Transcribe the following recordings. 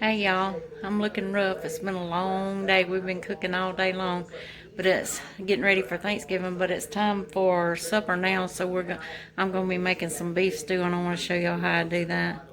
Hey y'all, I'm looking rough. It's been a long day. We've been cooking all day long, but it's getting ready for Thanksgiving. But it's time for supper now, so I'm gonna be making some beef stew, and I want to show y'all how I do that.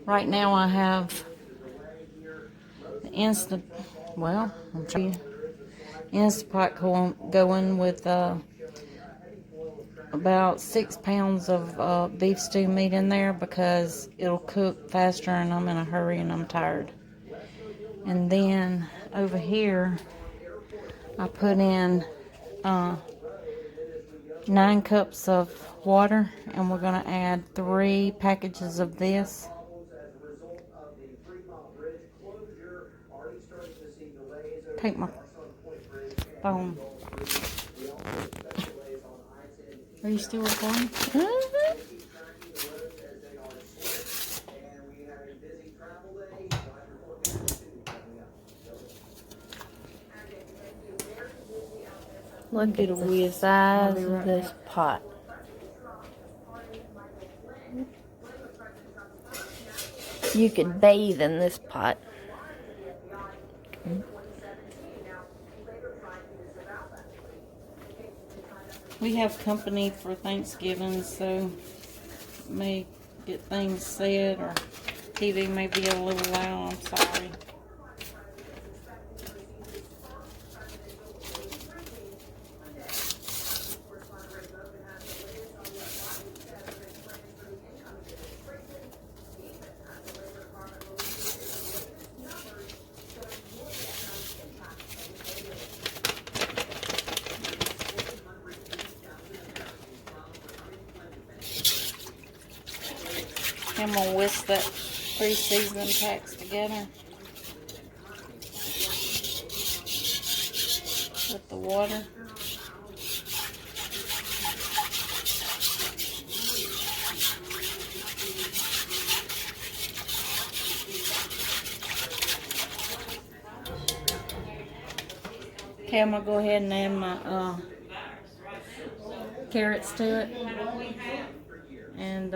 Right now I have the instant. Well, I'm trying Instapot going with about 6 pounds of beef stew meat in there because it'll cook faster, and I'm in a hurry and I'm tired. And then over here, I put in 9 cups of water, and we're going to add 3 packages of this. Take my phone. Are you still recording? Mm-hmm. Look at the size of this pot. You could bathe in this pot. We have company for Thanksgiving, so may get things said, or TV may be a little loud. I'm sorry. I'm going to whisk that 3 seasoning packs together with the water. Okay, I'm going to go ahead and add my carrots to it. And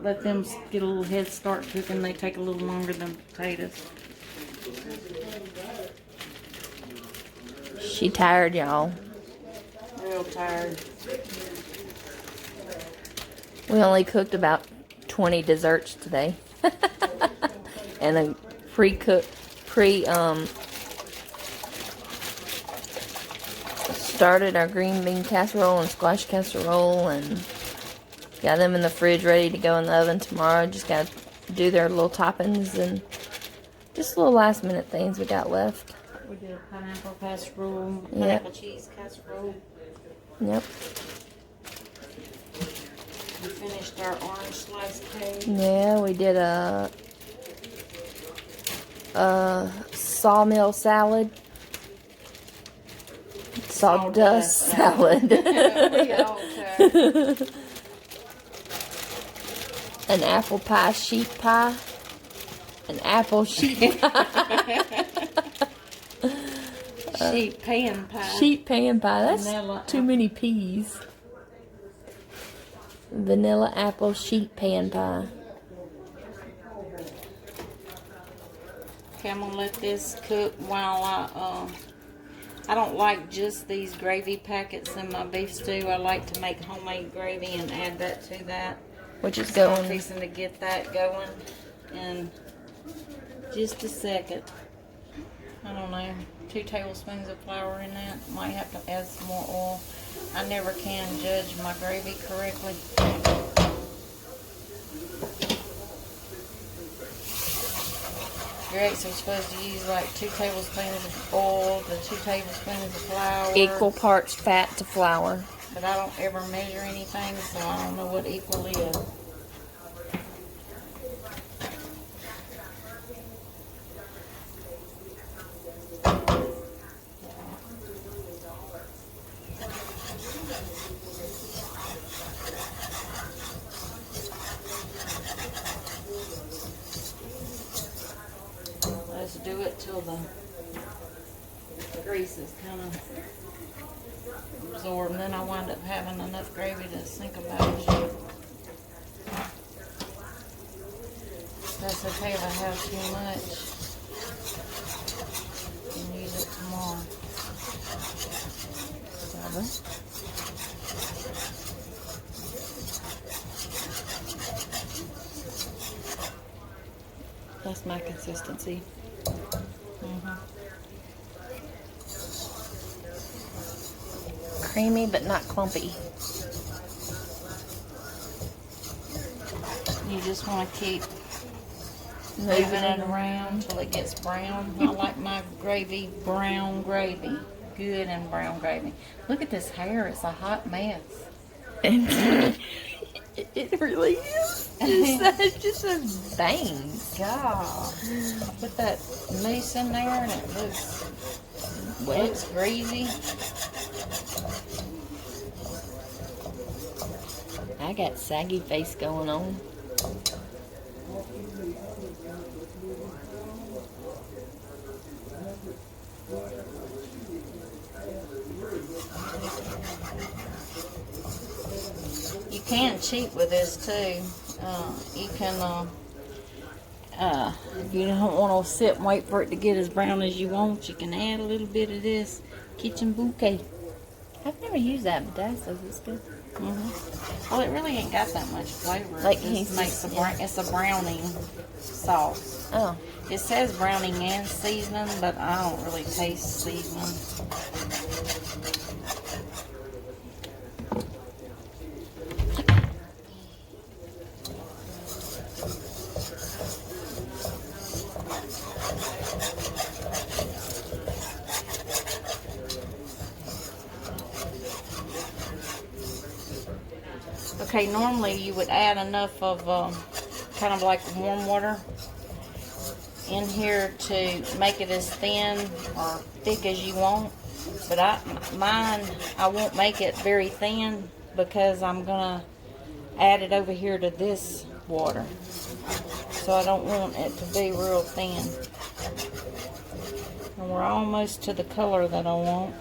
let them get a little head start cooking. They take a little longer than potatoes. She tired, y'all. Real tired. We only cooked about 20 desserts today. And a started our green bean casserole and squash casserole, and got them in the fridge ready to go in the oven tomorrow. Just got to do their little toppings and just little last minute things we got left. We did a pineapple casserole, Yep. pineapple cheese casserole. Yep. We finished our orange slice cake. Yeah, we did a sawmill salad. Sawdust salad. We all tired. An apple pie sheet pie. An apple sheet pie. Sheet pan pie. Sheet pan pie. That's Vanilla too many peas. Vanilla apple sheet pan pie. Okay, I'm gonna let this cook while I don't like just these gravy packets in my beef stew. I like to make homemade gravy and add that to that. Which is So I'm going. fixing to get that going in just a second. I don't know, 2 tablespoons of flour in that. Might have to add some more oil. I never can judge my gravy correctly. Your ex was supposed to use like 2 tablespoons of oil to 2 tablespoons of flour. Equal parts fat to flour. But I don't ever measure anything, so I don't know what equal is. Let's do it till the grease is kind of absorbed, and then I wind up having enough gravy to sink a batch. That's okay if I have too much. You can use it tomorrow. Whatever. That's my consistency. Creamy but not clumpy. You just want to keep Moving moving it around until it gets brown. I like my gravy brown gravy. Good and brown gravy. Look at this hair. It's a hot mess. It really is. It just says bangs. God. I put that mousse in there and it looks greasy. I got saggy face going on. You can cheat with this too. You can, if you don't want to sit and wait for it to get as brown as you want, you can add a little bit of this kitchen bouquet. I've never used that, but Dad says it's good. Well, it really ain't got that much flavor. Like it just makes it's a browning sauce. Oh. It says browning and seasoning, but I don't really taste seasoning. Okay, normally you would add enough of kind of like warm water in here to make it as thin or thick as you want. But I won't make it very thin because I'm gonna add it over here to this water. So I don't want it to be real thin. And we're almost to the color that I want.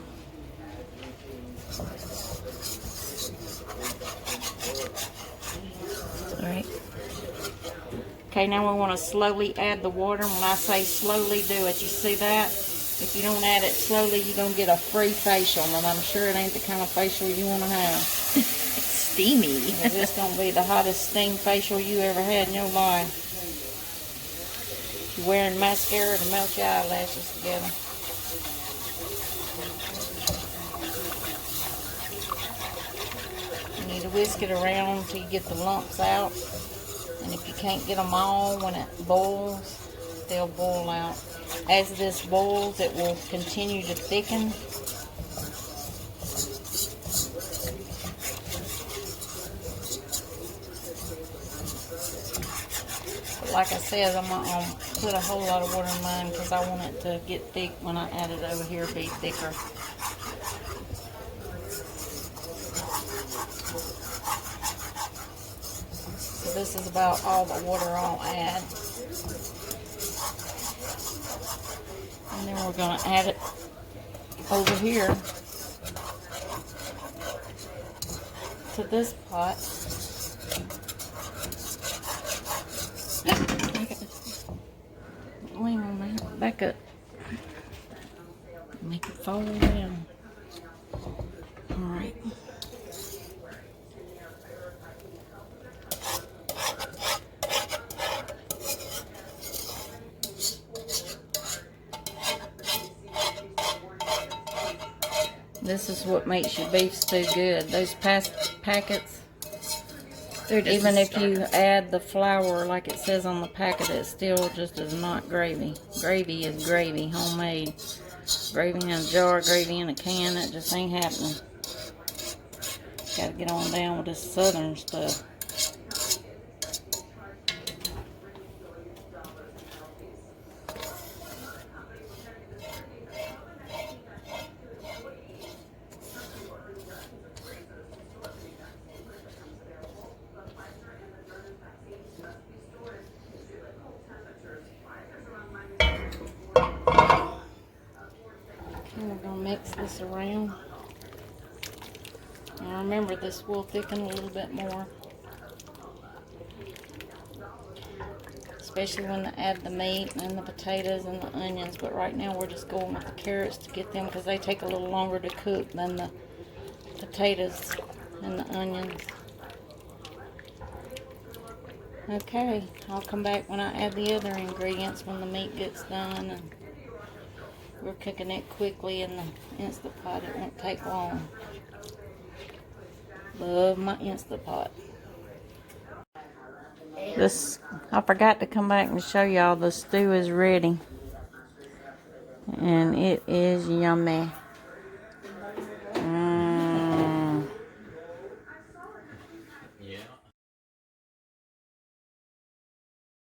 Alright. Okay, now we want to slowly add the water. When I say slowly do it, you see that? If you don't add it slowly, you're going to get a free facial, and I'm sure it ain't the kind of facial you want to have. It's steamy. This is going to be the hottest steam facial you ever had in your life. You're wearing mascara to melt your eyelashes together. You need to whisk it around until you get the lumps out. And if you can't get them all when it boils, they'll boil out. As this boils, it will continue to thicken. But like I said, I'm not going to put a whole lot of water in mine because I want it to get thick when I add it over here, be thicker. So this is about all the water I'll add. And then we're going to add it over here to this pot. Wait a minute, back up. Make it fall down. Alright. This is what makes your beef stew good. Those packets, even if you add the flour like it says on the packet, it still just is not gravy. Gravy is gravy, homemade. Gravy in a jar, gravy in a can, it just ain't happening. Gotta get on down with this southern stuff. We're going to mix this around. Now remember, this will thicken a little bit more. especially when I add the meat and the potatoes and the onions. But right now we're just going with the carrots to get them because they take a little longer to cook than the potatoes and the onions. Okay, I'll come back when I add the other ingredients when the meat gets done. And we're cooking it quickly in the Instant Pot. It won't take long. Love my Instant Pot. I forgot to come back and show y'all the stew is ready. And it is yummy.